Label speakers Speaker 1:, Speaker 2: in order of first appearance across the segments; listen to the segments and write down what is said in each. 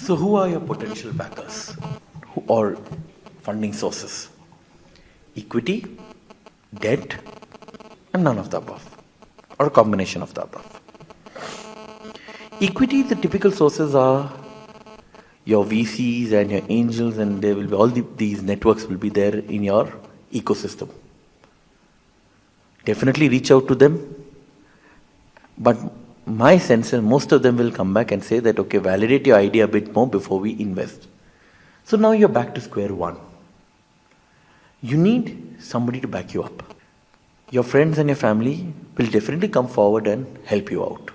Speaker 1: So who are your potential backers or funding sources? Equity, debt, and none of the above, or a combination of the above. Equity, the typical sources are your VCs and your angels, and there will be all these networks will be there in your ecosystem. Definitely reach out to them, but my sense is most of them will come back and say that, okay, validate your idea a bit more before we invest. So now you're back to square one. You need somebody to back you up. Your friends and your family will definitely come forward and help you out.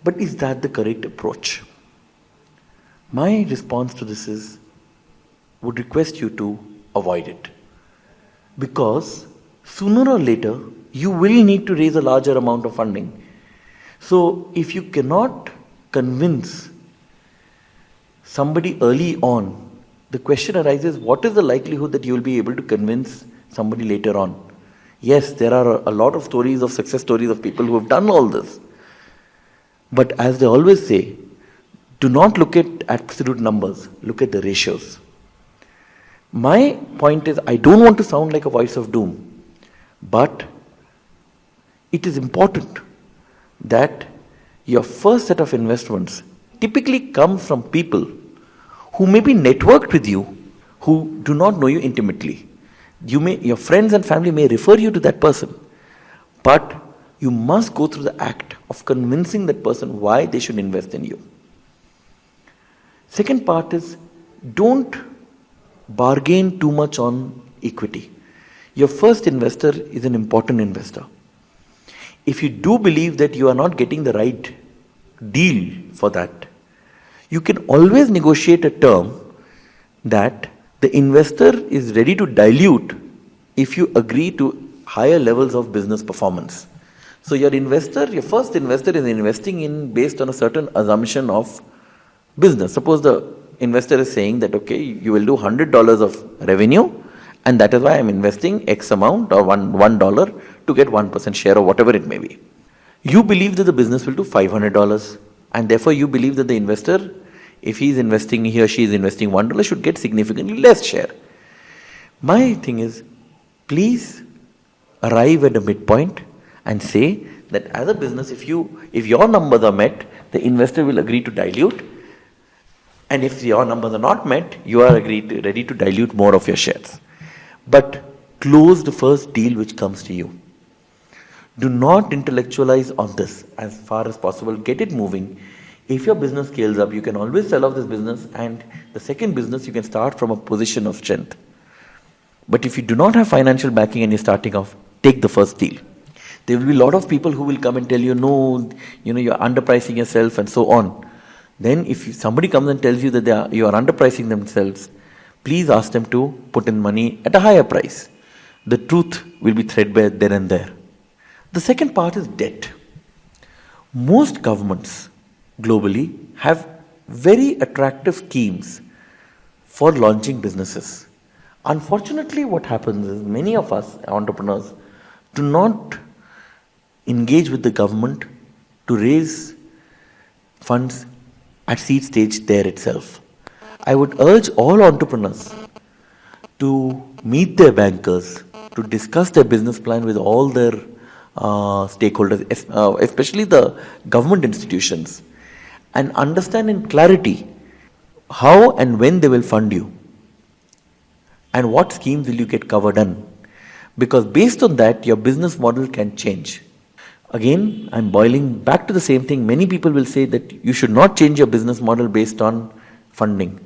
Speaker 1: But is that the correct approach? My response to this is, would request you to avoid it. Because sooner or later, you will need to raise a larger amount of funding. So if you cannot convince somebody early on, the question arises, what is the likelihood that you will be able to convince somebody later on? Yes, there are a lot of stories of success stories of people who have done all this. But as they always say, do not look at absolute numbers, look at the ratios. My point is, I don't want to sound like a voice of doom, but it is important that your first set of investments typically come from people who may be networked with you, who do not know you intimately. Your friends and family may refer you to that person, but you must go through the act of convincing that person why they should invest in you. Second part is, don't bargain too much on equity. Your first investor is an important investor. If you do believe that you are not getting the right deal for that, you can always negotiate a term that the investor is ready to dilute if you agree to higher levels of business performance. So your first investor is investing in based on a certain assumption of business. Suppose the investor is saying that, okay, you will do $100 of revenue, and that is why I'm investing X amount or $1 to get 1% share or whatever it may be. You believe that the business will do $500, and therefore you believe that the investor, if he or she is investing $1, should get significantly less share. My thing is, please arrive at a midpoint and say that as a business, if your numbers are met, the investor will agree to dilute, and if your numbers are not met, you are ready to dilute more of your shares. But close the first deal which comes to you. Do not intellectualize on this as far as possible. Get it moving. If your business scales up, you can always sell off this business, and the second business you can start from a position of strength. But if you do not have financial backing and you're starting off, take the first deal. There will be a lot of people who will come and tell you, no, you're underpricing yourself and so on. Then if somebody comes and tells you that you are underpricing themselves, please ask them to put in money at a higher price. The truth will be threadbare then and there. The second part is debt. Most governments globally have very attractive schemes for launching businesses. Unfortunately, what happens is many of us entrepreneurs do not engage with the government to raise funds at seed stage there itself. I would urge all entrepreneurs to meet their bankers, to discuss their business plan with all their stakeholders, especially the government institutions, and understand in clarity how and when they will fund you and what schemes will you get covered in. Because based on that, your business model can change. Again, I'm boiling back to the same thing. Many people will say that you should not change your business model based on funding.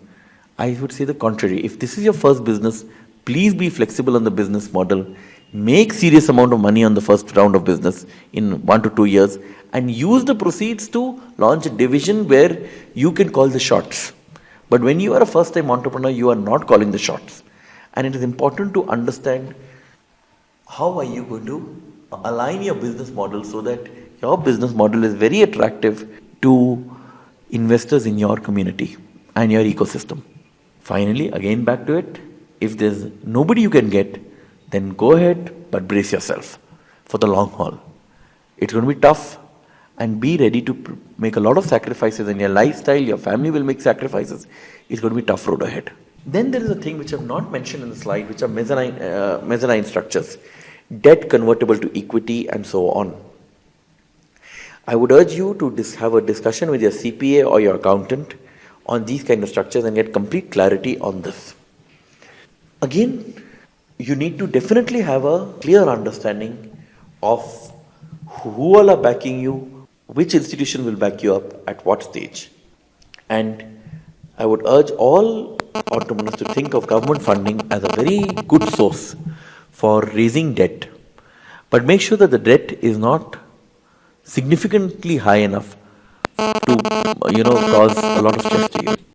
Speaker 1: I would say the contrary. If this is your first business, please be flexible on the business model. Make serious amount of money on the first round of business in 1 to 2 years, and use the proceeds to launch a division where you can call the shots. But when you are a first-time entrepreneur, you are not calling the shots. And it is important to understand how are you going to align your business model so that your business model is very attractive to investors in your community and your ecosystem. Finally, again back to it, if there's nobody you can get, then go ahead, but brace yourself for the long haul. It's going to be tough. and be ready to make a lot of sacrifices in your lifestyle, your family will make sacrifices, it's going to be a tough road ahead. Then there is a thing which I have not mentioned in the slide, which are mezzanine structures, debt convertible to equity and so on. I would urge you to have a discussion with your CPA or your accountant on these kind of structures and get complete clarity on this. Again, you need to definitely have a clear understanding of who all are backing you, which institution will back you up at what stage. And I would urge all entrepreneurs to think of government funding as a very good source for raising debt. But make sure that the debt is not significantly high enough to cause a lot of stress to you.